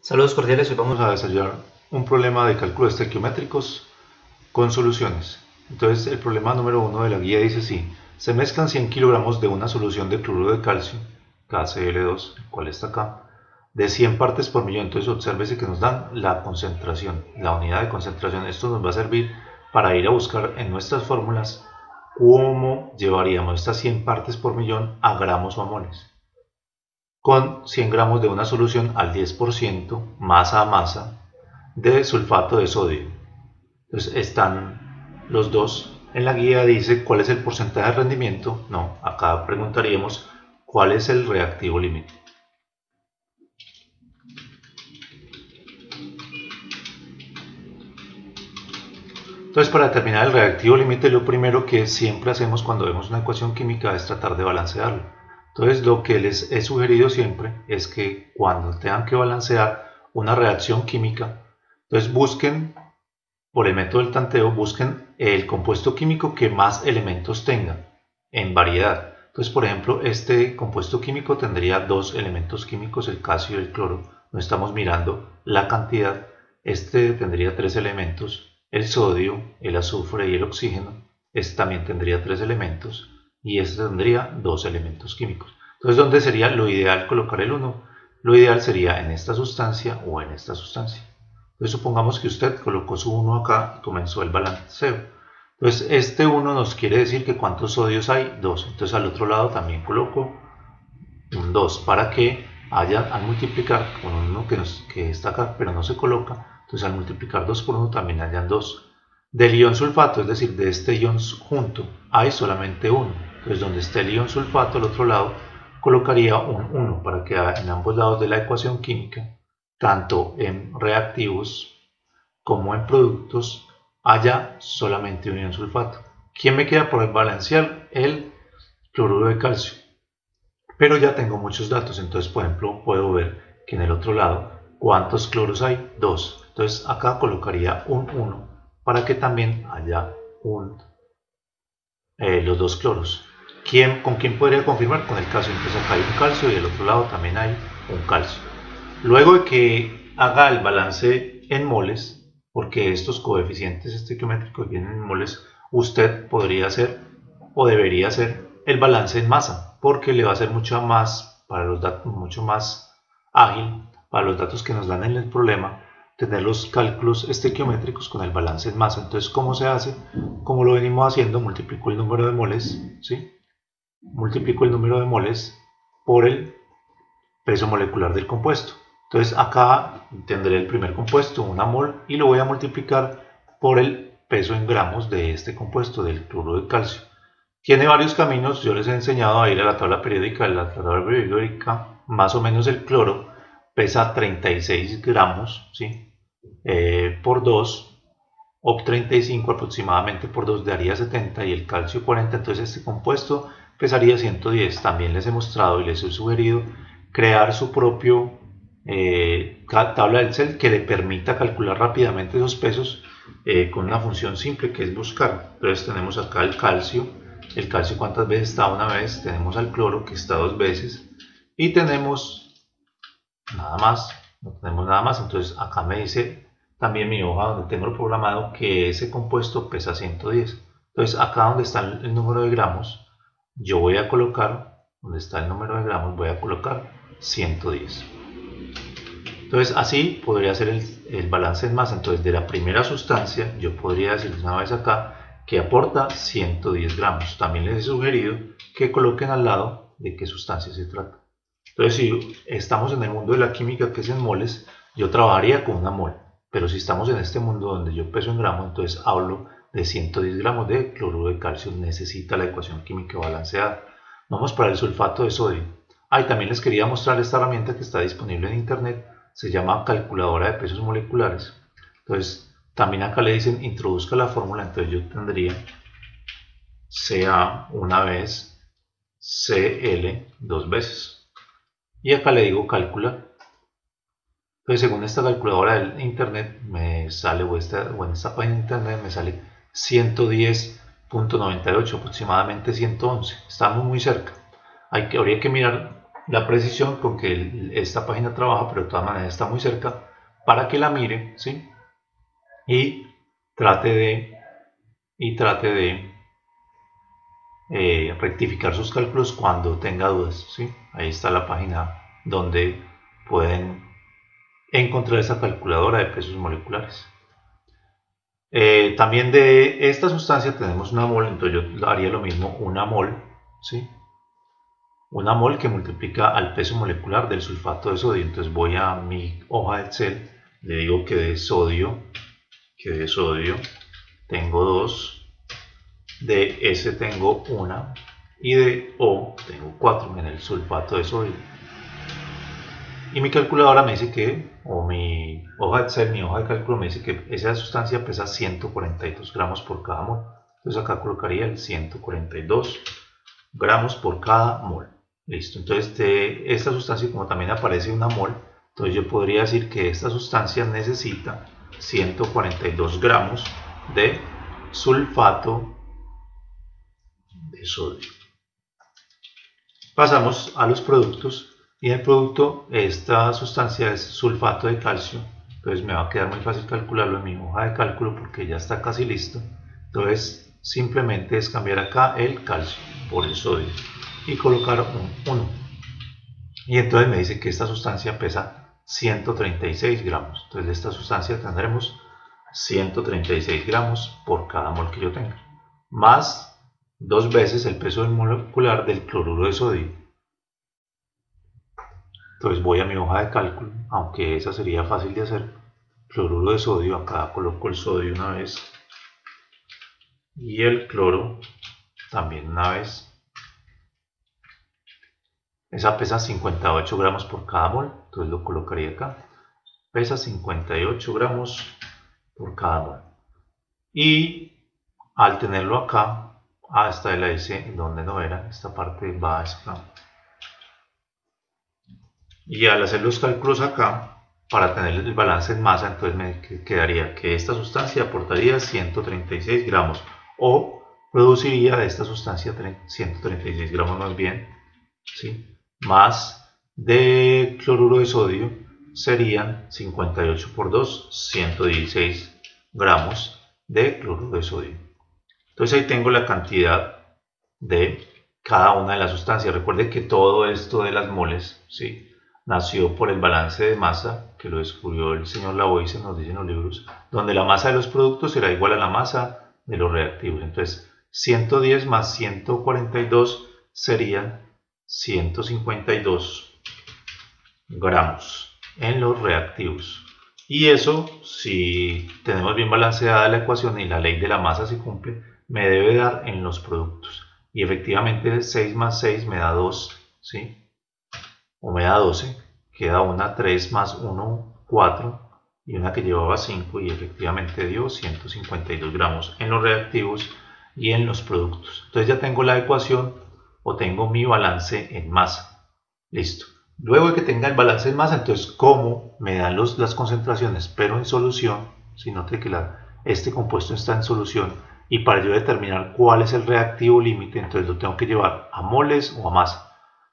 Saludos cordiales, hoy vamos a desarrollar un problema de cálculo estequiométricos con soluciones. Entonces el problema número 1 de la guía dice así: se mezclan 100 kilogramos de una solución de cloruro de calcio, KCl2, el cual está acá, de 100 partes por millón. Entonces obsérvese que nos dan la concentración, la unidad de concentración. Esto nos va a servir para ir a buscar en nuestras fórmulas cómo llevaríamos estas 100 partes por millón a gramos o a moles con 100 gramos de una solución al 10% masa a masa de sulfato de sodio. Entonces están los dos. En la guía dice cuál es el porcentaje de rendimiento. No, acá preguntaríamos cuál es el reactivo límite. Entonces, para determinar el reactivo límite, lo primero que siempre hacemos cuando vemos una ecuación química es tratar de balancearlo. Entonces, lo que les he sugerido siempre es que cuando tengan que balancear una reacción química, entonces busquen, por el método del tanteo, busquen el compuesto químico que más elementos tenga en variedad. Entonces, por ejemplo, este compuesto químico tendría dos elementos químicos, el calcio y el cloro. No estamos mirando la cantidad. Este tendría tres elementos, el sodio, el azufre y el oxígeno. Este también tendría tres elementos y este tendría dos elementos químicos. Entonces, ¿dónde sería lo ideal colocar el 1? Lo ideal sería en esta sustancia o en esta sustancia. Entonces, supongamos que usted colocó su 1 acá y comenzó el balanceo. Entonces, este 1 nos quiere decir que cuántos sodios hay, 2. Entonces, al otro lado también coloco un 2 para que haya, al multiplicar con uno que está acá pero no se coloca, entonces al multiplicar 2 por 1 también hayan 2. Del ion sulfato, es decir, de este ion junto, hay solamente uno. Entonces donde esté el ion sulfato al otro lado, colocaría un 1 para que en ambos lados de la ecuación química, tanto en reactivos como en productos, haya solamente un ion sulfato. ¿Quién me queda por balancear? El cloruro de calcio. Pero ya tengo muchos datos, entonces por ejemplo puedo ver que en el otro lado cuántos cloros hay, 2. Entonces acá colocaría un 1 para que también haya los dos cloros. ¿Con quién podría confirmar? Con el calcio. Entonces acá hay un calcio y del otro lado también hay un calcio. Luego de que haga el balance en moles, porque estos coeficientes estequiométricos vienen en moles, usted podría hacer o debería hacer el balance en masa, porque le va a ser mucho más, para los datos, mucho más ágil para los datos que nos dan en el problema, tener los cálculos estequiométricos con el balance en masa. Entonces, ¿cómo se hace? Como lo venimos haciendo, multiplico el número de moles, ¿sí? Multiplico el número de moles por el peso molecular del compuesto. Entonces acá tendré el primer compuesto, una mol, y lo voy a multiplicar por el peso en gramos de este compuesto, del cloruro de calcio. Tiene varios caminos, yo les he enseñado a ir a la tabla periódica. En la tabla periódica, más o menos el cloro pesa 36 gramos, ¿sí? Por 2, o 35 aproximadamente por 2 daría 70 y el calcio 40, entonces este compuesto pesaría 110. También les he mostrado y les he sugerido crear su propio tabla del Excel que le permita calcular rápidamente esos pesos con una función simple que es buscar. Entonces tenemos acá el calcio cuántas veces está, una vez, tenemos al cloro que está dos veces y tenemos nada más, no tenemos nada más. Entonces acá me dice también mi hoja donde tengo programado que ese compuesto pesa 110. Entonces acá donde está el número de gramos, yo voy a colocar, donde está el número de gramos, voy a colocar 110. Entonces así podría ser el balance en masa. Entonces de la primera sustancia yo podría decir una vez acá que aporta 110 gramos. También les he sugerido que coloquen al lado de qué sustancia se trata. Entonces si estamos en el mundo de la química, que es en moles, yo trabajaría con una mol. Pero si estamos en este mundo donde yo peso en gramos, entonces hablo de 110 gramos de cloruro de calcio. Necesita la ecuación química balanceada. Vamos para el sulfato de sodio. Y también les quería mostrar esta herramienta que está disponible en internet. Se llama calculadora de pesos moleculares. Entonces también acá le dicen introduzca la fórmula. Entonces yo tendría Ca una vez, Cl dos veces. Y acá le digo calcula. Entonces, según esta calculadora del internet, me sale, o en esta página de internet, me sale 110.98, aproximadamente 111. Estamos muy cerca. Habría que mirar la precisión con que esta página trabaja, pero de todas maneras está muy cerca, para que la mire, ¿sí? Y trate de rectificar sus cálculos cuando tenga dudas, ¿sí? Ahí está la página donde pueden encontrar esa calculadora de pesos moleculares. También de esta sustancia tenemos una mol, entonces yo haría lo mismo, una mol, ¿sí? Una mol que multiplica al peso molecular del sulfato de sodio. Entonces voy a mi hoja de Excel, le digo que de sodio tengo 2, de S tengo 1 y de O tengo 4 en el sulfato de sodio. Y mi calculadora me dice que, o mi hoja de Excel, mi hoja de cálculo me dice que esa sustancia pesa 142 gramos por cada mol. Entonces acá colocaría el 142 gramos por cada mol. Listo, entonces de esta sustancia, como también aparece una mol, entonces yo podría decir que esta sustancia necesita 142 gramos de sulfato de sodio. Pasamos a los productos. Y en el producto, esta sustancia es sulfato de calcio. Entonces me va a quedar muy fácil calcularlo en mi hoja de cálculo porque ya está casi listo. Entonces simplemente es cambiar acá el calcio por el sodio y colocar un 1. Y entonces me dice que esta sustancia pesa 136 gramos. Entonces de esta sustancia tendremos 136 gramos por cada mol que yo tenga. Más 2 veces el peso molecular del cloruro de sodio. Entonces voy a mi hoja de cálculo, aunque esa sería fácil de hacer. Cloruro de sodio, acá coloco el sodio una vez y el cloro también una vez. Esa pesa 58 gramos por cada mol, entonces lo colocaría acá. Pesa 58 gramos por cada mol. Y al tenerlo acá, esta la hice donde no era, esta parte va acá. Y al hacer los cálculos acá, para tener el balance en masa, entonces me quedaría que esta sustancia aportaría 136 gramos o produciría de esta sustancia 136 gramos más bien, ¿sí? Más de cloruro de sodio serían 58 por 2, 116 gramos de cloruro de sodio. Entonces ahí tengo la cantidad de cada una de las sustancias. Recuerde que todo esto de las moles, ¿sí?, nació por el balance de masa que lo descubrió el señor Lavoisier, nos dicen los libros, donde la masa de los productos será igual a la masa de los reactivos. Entonces 110 más 142 serían 152 gramos en los reactivos. Y eso, si tenemos bien balanceada la ecuación y la ley de la masa se cumple, me debe dar en los productos. Y efectivamente 6 más 6 me da 2, ¿sí? O me da 12, queda una 3 más 1, 4 y una que llevaba 5 y efectivamente dio 152 gramos en los reactivos y en los productos. Entonces ya tengo la ecuación o tengo mi balance en masa. Listo. Luego de que tenga el balance en masa, entonces cómo me dan las concentraciones, pero en solución, si note que este compuesto está en solución, y para yo determinar cuál es el reactivo límite, entonces lo tengo que llevar a moles o a masa.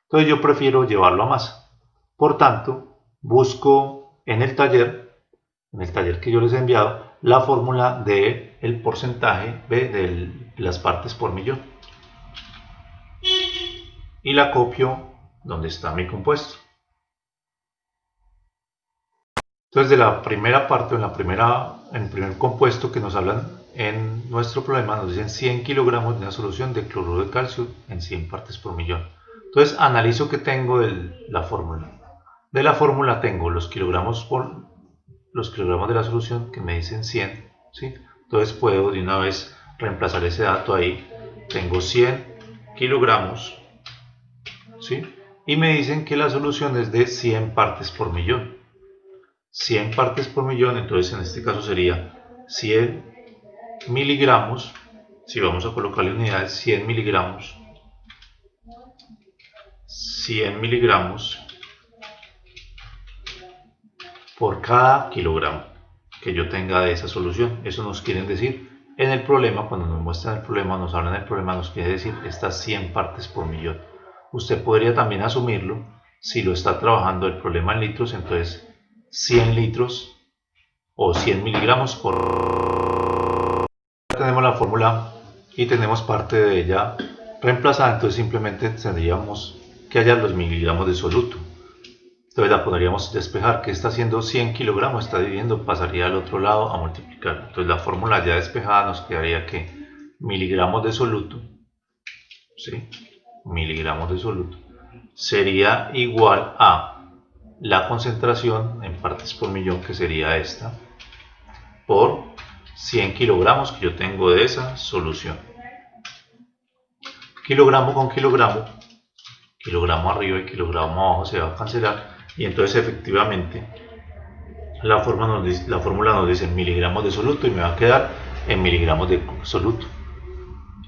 Entonces yo prefiero llevarlo a masa. Por tanto, busco en el taller que yo les he enviado, la fórmula del porcentaje de las partes por millón. Y la copio donde está mi compuesto. Entonces de la primera parte, en el primer compuesto que nos hablan en nuestro problema, nos dicen 100 kilogramos de una solución de cloruro de calcio en 100 partes por millón. Entonces analizo que tengo de la fórmula. De la fórmula tengo los kilogramos de la solución que me dicen 100, ¿sí? Entonces puedo de una vez reemplazar ese dato ahí. Tengo 100 kilogramos, ¿sí? Y me dicen que la solución es de 100 partes por millón. 100 partes por millón, entonces en este caso sería 100 miligramos, si vamos a colocarle unidades, 100 miligramos por cada kilogramo que yo tenga de esa solución. Eso nos quieren decir en el problema, cuando nos muestran el problema, nos hablan del problema, nos quiere decir estas 100 partes por millón. Usted podría también asumirlo si lo está trabajando el problema en litros, entonces 100 litros o 100 miligramos por... Tenemos la fórmula y tenemos parte de ella reemplazada, entonces simplemente tendríamos que hallar los miligramos de soluto. Entonces la podríamos despejar. ¿Qué está haciendo 100 kilogramos? Está dividiendo, pasaría al otro lado a multiplicar. Entonces la fórmula ya despejada nos quedaría que miligramos de soluto, ¿sí? Miligramos de soluto sería igual a la concentración en partes por millón, que sería esta, por 100 kilogramos que yo tengo de esa solución. Kilogramo con kilogramo, kilogramo arriba y kilogramo abajo se va a cancelar, y entonces efectivamente la fórmula nos dice miligramos de soluto y me va a quedar en miligramos de soluto,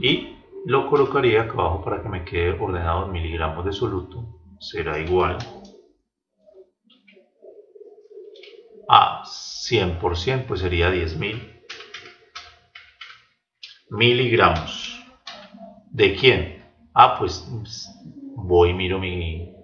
y lo colocaría acá abajo para que me quede ordenado en miligramos de soluto. Será igual a 100%, pues sería 10.000 miligramos. ¿De quién? Pues voy y miro mi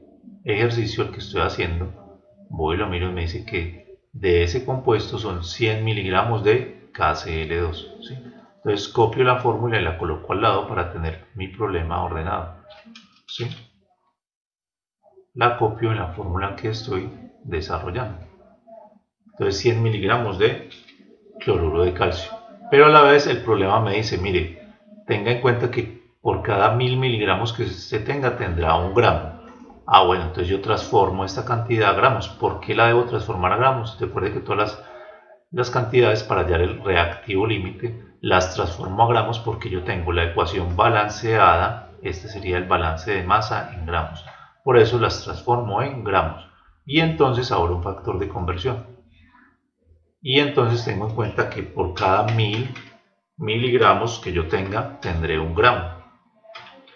ejercicio, el que estoy haciendo, voy y lo miro y me dice que de ese compuesto son 100 miligramos de KCl2, ¿sí? Entonces copio la fórmula y la coloco al lado para tener mi problema ordenado, ¿sí? La copio en la fórmula que estoy desarrollando. Entonces 100 miligramos de cloruro de calcio. Pero a la vez el problema me dice, mire, tenga en cuenta que por cada 1000 miligramos que se tenga tendrá 1 gramo. Bueno, entonces yo transformo esta cantidad a gramos. ¿Por qué la debo transformar a gramos? Recuerde que todas las cantidades para hallar el reactivo límite las transformo a gramos porque yo tengo la ecuación balanceada. Este sería el balance de masa en gramos. Por eso las transformo en gramos. Y entonces ahora un factor de conversión. Y entonces tengo en cuenta que por cada 1000 miligramos que yo tenga, tendré 1 gramo.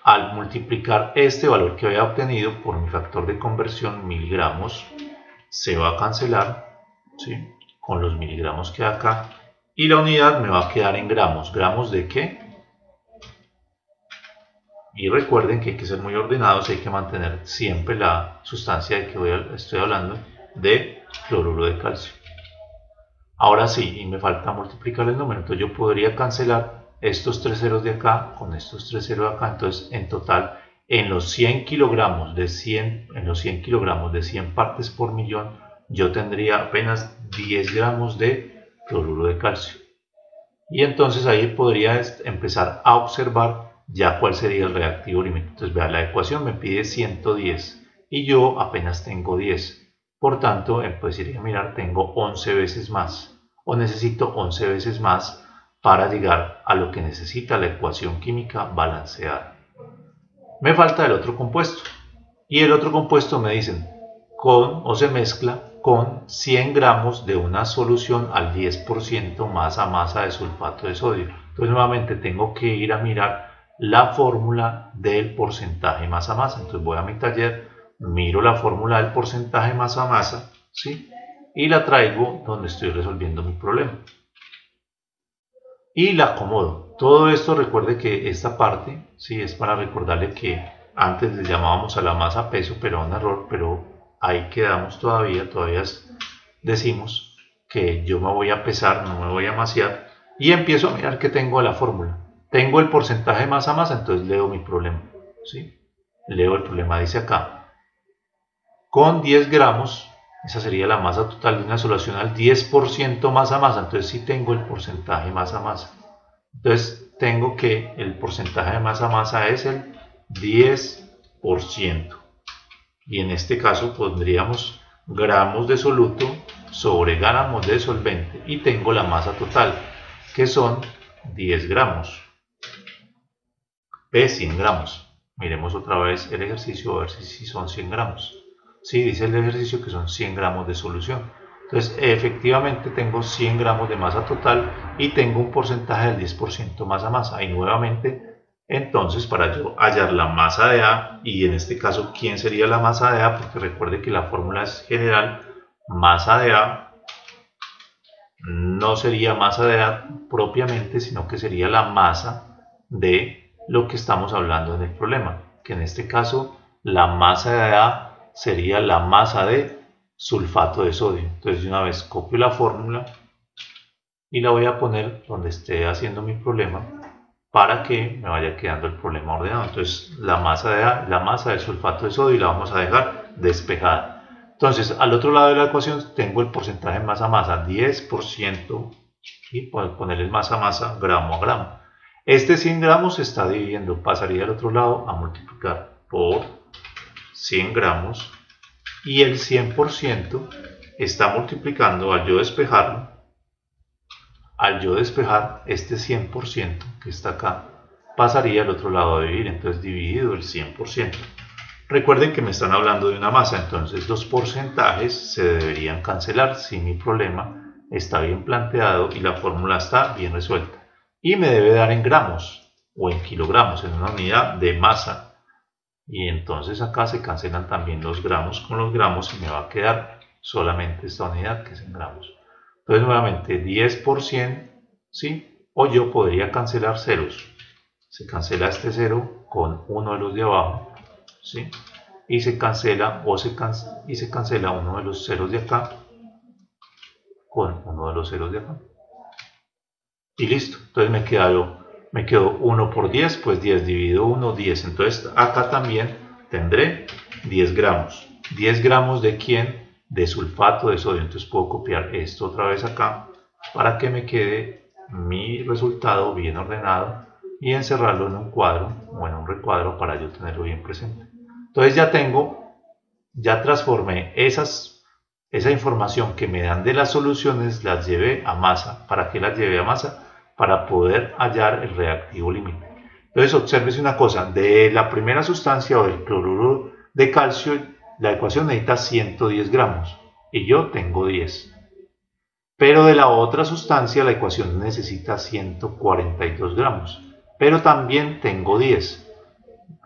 Al multiplicar este valor que había obtenido por mi factor de conversión, miligramos, se va a cancelar, ¿sí?, con los miligramos que hay acá, y la unidad me va a quedar en gramos. ¿Gramos de qué? Y recuerden que hay que ser muy ordenados, hay que mantener siempre la sustancia de que estoy hablando, de cloruro de calcio. Ahora sí, y me falta multiplicar el número, entonces yo podría cancelar estos 3 ceros de acá con estos 3 ceros de acá. Entonces en total, en los 100 kilogramos de 100 partes por millón, yo tendría apenas 10 gramos de cloruro de calcio. Y entonces ahí podría empezar a observar ya cuál sería el reactivo límite. Entonces vea, la ecuación me pide 110 y yo apenas tengo 10. Por tanto, pues iría a mirar, tengo 11 veces más, o necesito 11 veces más para llegar a lo que necesita la ecuación química balanceada. Me falta el otro compuesto, y el otro compuesto me dicen se mezcla con 100 gramos de una solución al 10% masa de sulfato de sodio. Entonces nuevamente tengo que ir a mirar la fórmula del porcentaje masa-masa. Entonces voy a mi taller, miro la fórmula del porcentaje masa-masa, ¿sí?, y la traigo donde estoy resolviendo mi problema y la acomodo. Todo esto, recuerde que esta parte, ¿sí?, es para recordarle que antes le llamábamos a la masa peso, pero un error, pero ahí quedamos todavía decimos que yo me voy a pesar, no me voy a masear, y empiezo a mirar que tengo la fórmula. Tengo el porcentaje masa-masa, entonces leo mi problema, ¿sí? Leo el problema, dice acá, con 10 gramos, esa sería la masa total de una solución al 10% masa-masa, entonces sí tengo el porcentaje masa-masa. Entonces tengo que el porcentaje de masa-masa es el 10%. Y en este caso pondríamos gramos de soluto sobre gramos de solvente, y tengo la masa total, que son 10 gramos. P 100 gramos. Miremos otra vez el ejercicio a ver si son 100 gramos. Sí, dice el ejercicio que son 100 gramos de solución. Entonces efectivamente tengo 100 gramos de masa total y tengo un porcentaje del 10% masa-masa. Y nuevamente, entonces, para yo hallar la masa de A, y en este caso, ¿quién sería la masa de A? Porque recuerde que la fórmula es general, masa de A no sería masa de A propiamente, sino que sería la masa de lo que estamos hablando en el problema, que en este caso la masa de A sería la masa de sulfato de sodio. Entonces de una vez copio la fórmula y la voy a poner donde esté haciendo mi problema para que me vaya quedando el problema ordenado. Entonces la masa del sulfato de sodio la vamos a dejar despejada. Entonces al otro lado de la ecuación tengo el porcentaje masa-masa, 10%, y poner el masa-masa gramo a gramo. Este 100 gramos se está dividiendo, pasaría al otro lado a multiplicar por 100 gramos y el 100% está multiplicando al yo despejarlo. Al yo despejar este 100% que está acá, pasaría al otro lado a dividir, entonces dividido el 100%. Recuerden que me están hablando de una masa, entonces los porcentajes se deberían cancelar si mi problema está bien planteado y la fórmula está bien resuelta. Y me debe dar en gramos o en kilogramos, en una unidad de masa. Y entonces acá se cancelan también los gramos con los gramos y me va a quedar solamente esta unidad que es en gramos. Entonces nuevamente 10%, ¿sí? O yo podría cancelar ceros. Se cancela este 0 con uno de los de abajo, ¿sí? Y se cancela uno de los ceros de acá con uno de los ceros de acá. Y listo. Entonces me quedó 1 por 10, pues 10 dividido 1, 10. Entonces acá también tendré 10 gramos. 10 gramos de ¿quién? De sulfato de sodio. Entonces puedo copiar esto otra vez acá para que me quede mi resultado bien ordenado y encerrarlo en un cuadro o en un recuadro para yo tenerlo bien presente. Entonces ya transformé esa información que me dan de las soluciones, las llevé a masa. ¿Para qué las llevé a masa? Para poder hallar el reactivo límite. Entonces obsérvese una cosa, de la primera sustancia o del cloruro de calcio, la ecuación necesita 110 gramos y yo tengo 10. Pero de la otra sustancia la ecuación necesita 142 gramos, pero también tengo 10.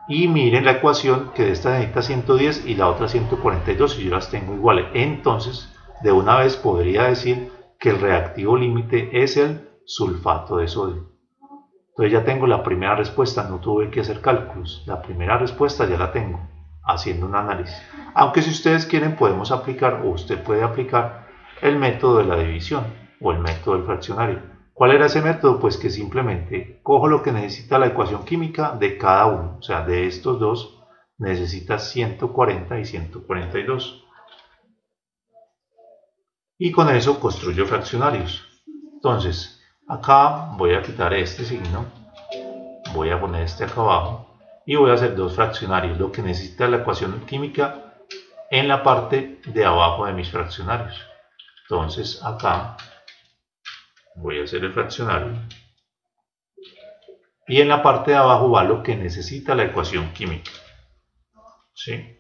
Y miren la ecuación que de esta necesita 110 y la otra 142 y yo las tengo iguales. Entonces, de una vez podría decir que el reactivo límite es el sulfato de sodio. Entonces ya tengo la primera respuesta, no tuve que hacer cálculos. La primera respuesta ya la tengo haciendo un análisis. Aunque si ustedes quieren podemos aplicar o usted puede aplicar el método de la división o el método del fraccionario. ¿Cuál era ese método? Pues que simplemente cojo lo que necesita la ecuación química de cada uno, o sea, de estos dos necesita 140 y 142. Y con eso construyo fraccionarios. Entonces, acá voy a quitar este signo, voy a poner este acá abajo y voy a hacer dos fraccionarios, lo que necesita la ecuación química en la parte de abajo de mis fraccionarios. Entonces, acá voy a hacer el fraccionario y en la parte de abajo va lo que necesita la ecuación química, ¿sí?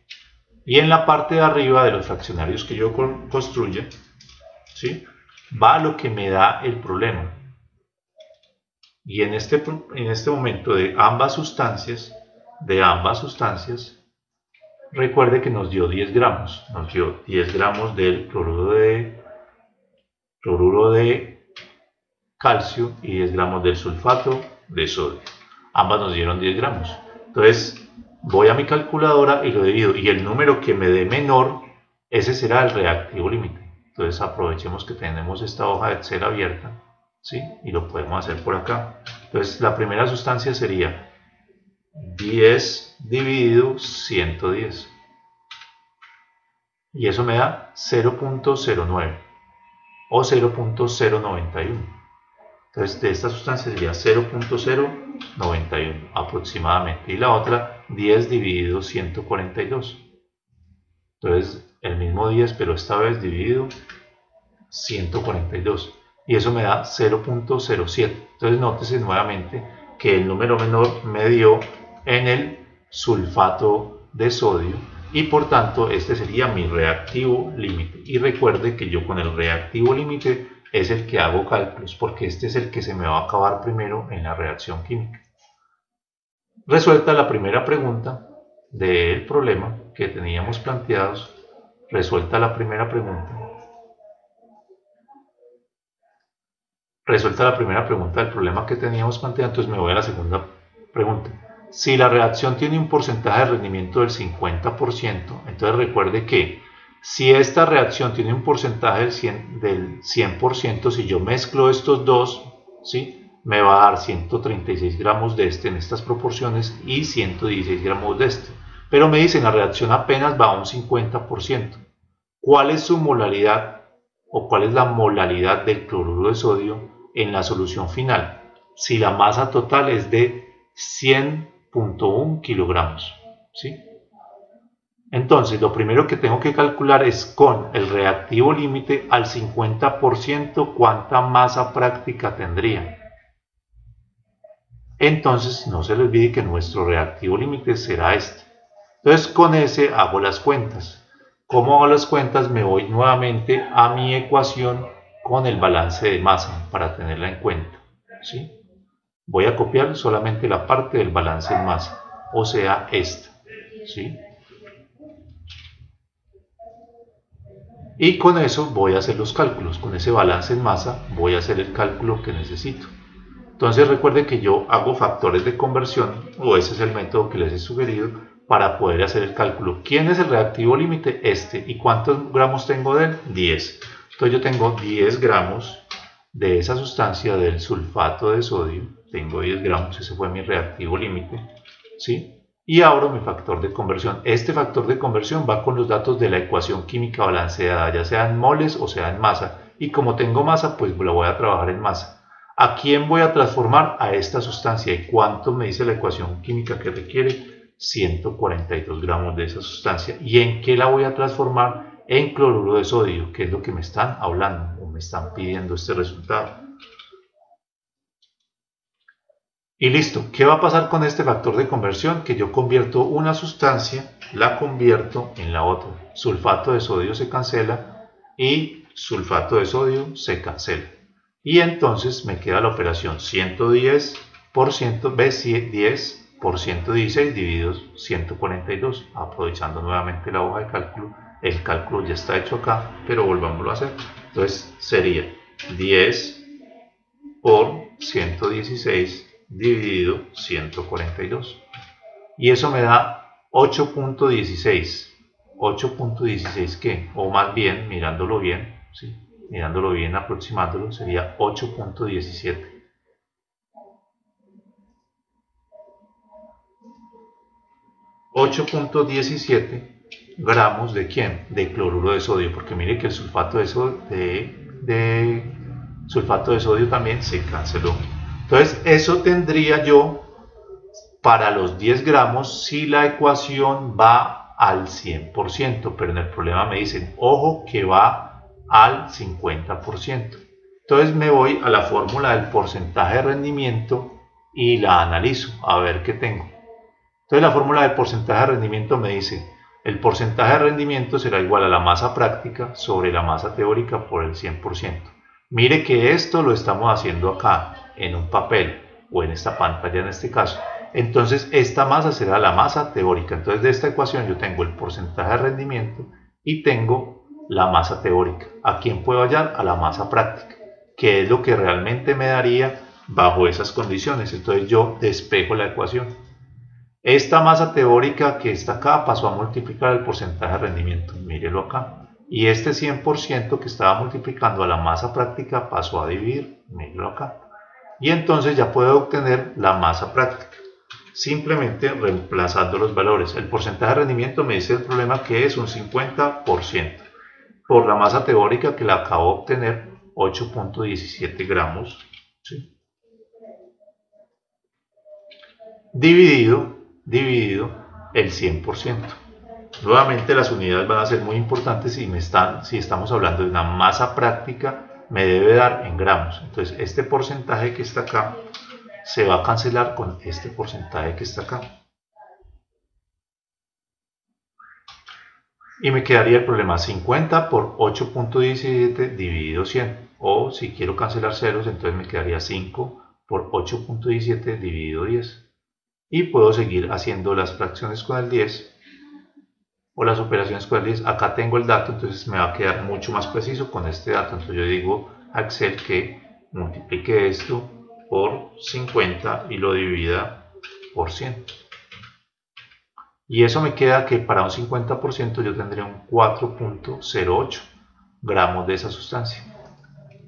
Y en la parte de arriba de los fraccionarios que yo construya, ¿sí?, va lo que me da el problema. Y en este momento de ambas sustancias, recuerde que nos dio 10 gramos, nos dio 10 gramos del cloruro de calcio y 10 gramos del sulfato de sodio. Ambas nos dieron 10 gramos. Entonces voy a mi calculadora y lo divido. Y el número que me dé menor, ese será el reactivo límite. Entonces aprovechemos que tenemos esta hoja de Excel abierta, ¿sí?, y lo podemos hacer por acá. Entonces la primera sustancia sería 10 dividido 110. Y eso me da 0.09 o 0.091. Entonces de esta sustancia sería 0.091 aproximadamente y la otra 10 dividido 142. Entonces el mismo 10 pero esta vez dividido 142 y eso me da 0.07. Entonces nótese nuevamente que el número menor me dio en el sulfato de sodio y por tanto este sería mi reactivo límite. Y recuerde que yo con el reactivo límite es el que hago cálculos porque este es el que se me va a acabar primero en la reacción química. Resuelta la primera pregunta del problema que teníamos planteados, resuelta la primera pregunta del problema que teníamos planteado, entonces me voy a la segunda pregunta. Si la reacción tiene un porcentaje de rendimiento del 50%, entonces recuerde que si esta reacción tiene un porcentaje del 100%, si yo mezclo estos dos, ¿sí?, me va a dar 136 gramos de este en estas proporciones y 116 gramos de este. Pero me dicen la reacción apenas va a un 50%. ¿Cuál es su molaridad o cuál es la molaridad del cloruro de sodio en la solución final? Si la masa total es de 100.1 kilogramos, ¿sí? Entonces, lo primero que tengo que calcular es con el reactivo límite al 50% cuánta masa práctica tendría. Entonces, no se les olvide que nuestro reactivo límite será este. Entonces, con ese hago las cuentas. ¿Cómo hago las cuentas? Me voy nuevamente a mi ecuación con el balance de masa para tenerla en cuenta, ¿sí? Voy a copiar solamente la parte del balance en masa, o sea, esta, ¿sí? Y con eso voy a hacer los cálculos. Con ese balance en masa voy a hacer el cálculo que necesito. Entonces recuerde que yo hago factores de conversión, o ese es el método que les he sugerido para poder hacer el cálculo. ¿Quién es el reactivo límite? Este. ¿Y cuántos gramos tengo de él? 10. Entonces yo tengo 10 gramos de esa sustancia del sulfato de sodio. Tengo 10 gramos, ese fue mi reactivo límite, ¿sí? Y abro mi factor de conversión. Este factor de conversión va con los datos de la ecuación química balanceada, ya sea en moles o sea en masa. Y como tengo masa, pues la voy a trabajar en masa. ¿A quién voy a transformar? A esta sustancia. ¿Y cuánto me dice la ecuación química que requiere? 142 gramos de esa sustancia. ¿Y en qué la voy a transformar? En cloruro de sodio, que es lo que me están hablando o me están pidiendo este resultado. Y listo. ¿Qué va a pasar con este factor de conversión? Que yo convierto una sustancia, la convierto en la otra. Sulfato de sodio se cancela y sulfato de sodio se cancela. Y entonces me queda la operación 110 por 10 por 116 dividido 142. Aprovechando nuevamente la hoja de cálculo. El cálculo ya está hecho acá, pero volvámoslo a hacer. Entonces sería 10 por 116 dividido 142. Y eso me da 8.16. 8.16 ¿qué? O más bien, mirándolo bien, ¿sí? Mirándolo bien, aproximándolo, sería 8.17. 8.17 gramos de ¿quién? De cloruro de sodio, porque mire que el sulfato sulfato de sodio también se canceló. Entonces, eso tendría yo para los 10 gramos si la ecuación va al 100%, pero en el problema me dicen, ojo que va al 50%. Entonces me voy a la fórmula del porcentaje de rendimiento y la analizo a ver qué tengo. Entonces la fórmula del porcentaje de rendimiento me dice, el porcentaje de rendimiento será igual a la masa práctica sobre la masa teórica por el 100%. Mire que esto lo estamos haciendo acá en un papel o en esta pantalla en este caso. Entonces esta masa será la masa teórica. Entonces de esta ecuación yo tengo el porcentaje de rendimiento y tengo la masa teórica. ¿A quién puedo hallar? A la masa práctica, que es lo que realmente me daría bajo esas condiciones. Entonces yo despejo la ecuación. Esta masa teórica que está acá pasó a multiplicar el porcentaje de rendimiento, mírelo acá. Y este 100% que estaba multiplicando a la masa práctica pasó a dividir, mírelo acá. Y entonces ya puedo obtener la masa práctica, simplemente reemplazando los valores. El porcentaje de rendimiento me dice el problema que es un 50%. Por la masa teórica que la acabo de obtener, 8.17 gramos, ¿sí? dividido el 100%. Nuevamente las unidades van a ser muy importantes si estamos hablando de una masa práctica, me debe dar en gramos. Entonces este porcentaje que está acá se va a cancelar con este porcentaje que está acá. Y me quedaría el problema 50 por 8.17 dividido 100. O si quiero cancelar ceros, entonces me quedaría 5 por 8.17 dividido 10. Y puedo seguir haciendo las fracciones con el 10 o las operaciones con el 10. Acá tengo el dato, entonces me va a quedar mucho más preciso con este dato. Entonces yo digo a Excel que multiplique esto por 50 y lo divida por 100. Y eso me queda que para un 50% yo tendré un 4.08 gramos de esa sustancia.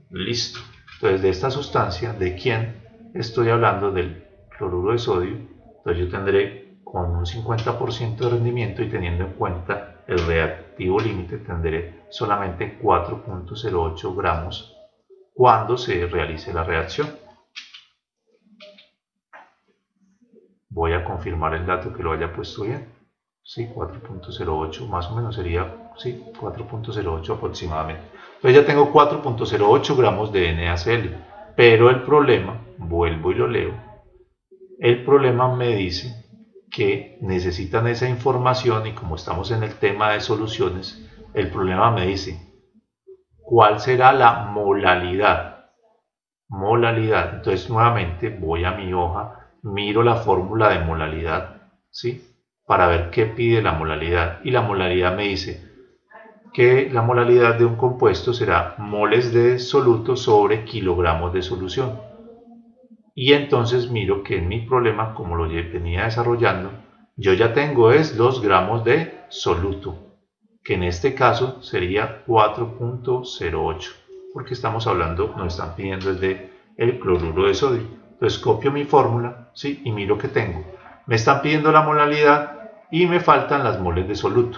Listo. Entonces de esta sustancia, ¿de quién estoy hablando? Del cloruro de sodio. Entonces yo tendré con un 50% de rendimiento y teniendo en cuenta el reactivo límite, tendré solamente 4.08 gramos cuando se realice la reacción. Voy a confirmar el dato que lo haya puesto bien. Sí, 4.08 más o menos sería, sí, 4.08 aproximadamente. Entonces ya tengo 4.08 gramos de NaCl. Pero el problema, vuelvo y lo leo, el problema me dice que necesitan esa información y como estamos en el tema de soluciones, el problema me dice cuál será la molalidad. Molalidad. Entonces nuevamente voy a mi hoja, miro la fórmula de molalidad, ¿sí? Para ver qué pide la molalidad. Y la molalidad me dice que la molalidad de un compuesto será moles de soluto sobre kilogramos de solución. Y entonces miro que en mi problema, como lo venía desarrollando, yo ya tengo es 2 gramos de soluto, que en este caso sería 4.08, porque estamos hablando, nos están pidiendo es de el cloruro de sodio. Entonces copio mi fórmula, ¿sí? Y miro que tengo. Me están pidiendo la molalidad y me faltan las moles de soluto,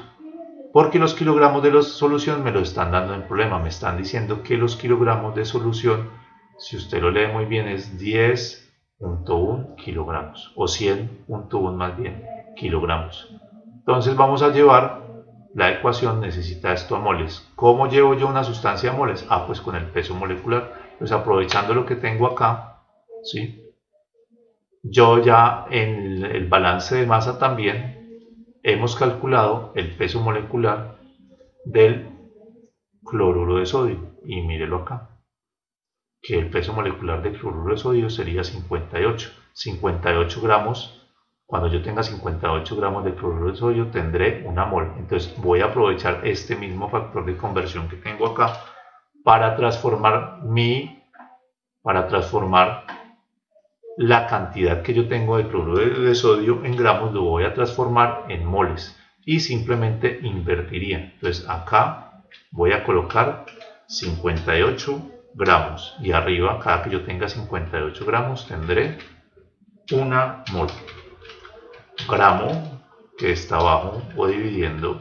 porque los kilogramos de la solución me lo están dando en problema. Me están diciendo que los kilogramos de solución, si usted lo lee muy bien, es 10.1 kilogramos, o 100.1 más bien kilogramos. Entonces vamos a llevar la ecuación, necesita esto a moles. ¿Cómo llevo yo una sustancia a moles? Ah, pues con el peso molecular. Pues aprovechando lo que tengo acá, ¿sí? Yo ya en el balance de masa también hemos calculado el peso molecular del cloruro de sodio. Y mírelo acá, que el peso molecular del cloruro de sodio sería 58 gramos. Cuando yo tenga 58 gramos de cloruro de sodio tendré una mol. Entonces voy a aprovechar este mismo factor de conversión que tengo acá para transformar la cantidad que yo tengo de cloruro de sodio en gramos, lo voy a transformar en moles y simplemente invertiría. Entonces acá voy a colocar 58 gramos y arriba, cada que yo tenga 58 gramos tendré una mol. Gramo que está abajo o dividiendo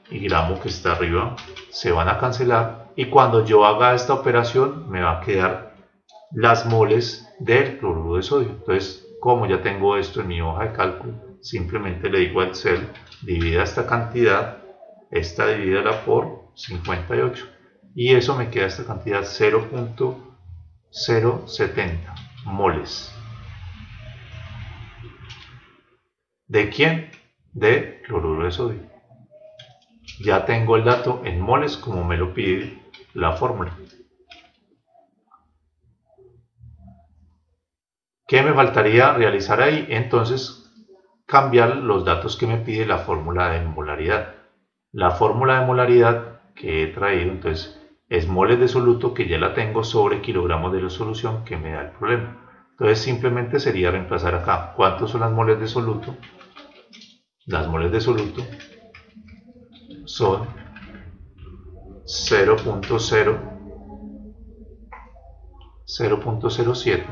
y gramo que está arriba se van a cancelar, y cuando yo haga esta operación me va a quedar las moles del cloruro de sodio. Entonces, como ya tengo esto en mi hoja de cálculo, simplemente le digo a Excel, divida esta cantidad, esta divídala por 58, y eso me queda esta cantidad, 0.070 moles. ¿De quién? De cloruro de sodio. Ya tengo el dato en moles como me lo pide la fórmula. ¿Qué me faltaría realizar ahí? Entonces, cambiar los datos que me pide la fórmula de molaridad. La fórmula de molaridad que he traído, entonces, es moles de soluto, que ya la tengo, sobre kilogramos de la solución, que me da el problema. Entonces, simplemente sería reemplazar acá. ¿Cuántos son las moles de soluto? Las moles de soluto son 0.07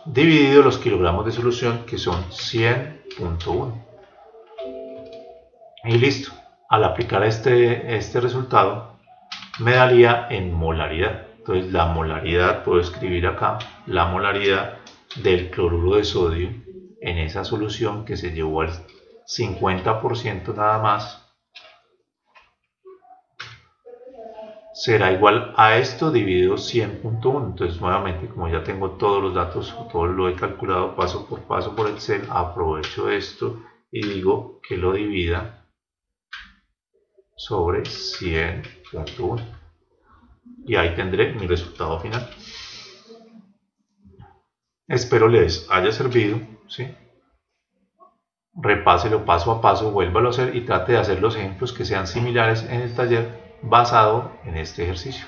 dividido los kilogramos de solución, que son 100.1, y listo. Al aplicar este resultado me daría en molaridad. Entonces la molaridad, puedo escribir acá la molaridad del cloruro de sodio en esa solución que se llevó al 50% nada más, será igual a esto dividido 100.1. Entonces nuevamente, como ya tengo todos los datos, todo lo he calculado paso por Excel, aprovecho esto y digo que lo divida sobre 100.1, y ahí tendré mi resultado final. Espero les haya servido, ¿sí? Repáselo paso a paso, vuélvalo a hacer y trate de hacer los ejemplos que sean similares en el taller basado en este ejercicio.